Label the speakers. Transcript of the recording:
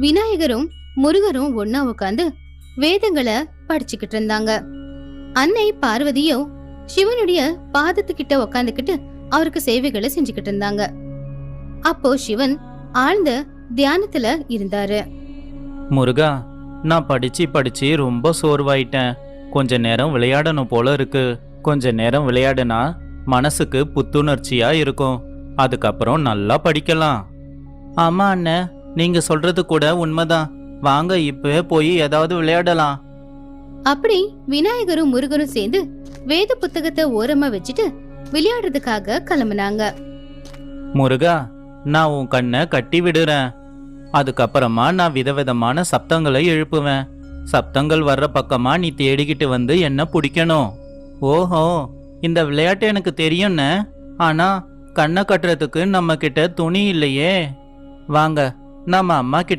Speaker 1: விநாயகரும் முருகரும் ஒன்னா உட்காந்து வேதங்களை படிச்சுக்கிட்டு இருந்தாங்க. அன்னை பார்வதியோ சிவனுடைய பாதத்துக்கிட்ட உக்காந்துக்கிட்டு அவருக்கு சேவைகளை செஞ்சுக்கிட்டு இருந்தாங்க. அப்போ சிவன் ஆழ்ந்த தியானத்துல இருந்தாரு.
Speaker 2: முருகா, நான் படிச்சு படிச்சு ரொம்ப சோர்வாயிட்டேன். கொஞ்ச நேரம் விளையாடணும் போல இருக்கு. கொஞ்ச நேரம் விளையாடுனா மனசுக்கு புத்துணர்ச்சியா இருக்கும். அதுக்கப்புறம் நல்லா படிக்கலாம். ஆமா அண்ணன், நீங்க சொல்றது கூட உண்மைதான். வாங்க இப்ப போய் ஏதாவது விளையாடலாம்.
Speaker 1: அப்படி விநாயகரும் முருகரும் சேர்ந்து வேத புத்தகத்தை ஓரமா வச்சுட்டு விளையாடுறதுக்காக கிளம்புனாங்க.
Speaker 2: முருகா, நான் உன் கண்ணை கட்டி விடுறேன். அதுக்கப்புறமா நான் விதவிதமான சப்தங்களை எழுப்புவேன். சப்தங்கள் வர்ற பக்கமா நீ தேடிக்கிட்டு வந்து என்ன பிடிக்கணும். ஓஹோ, இந்த விளையாட்டு எனக்கு தெரியும்னு. ஆனா கண்ணை கட்டுறதுக்கு நம்ம கிட்ட துணி இல்லையே. வாங்க நம்ம அம்மா கிட்ட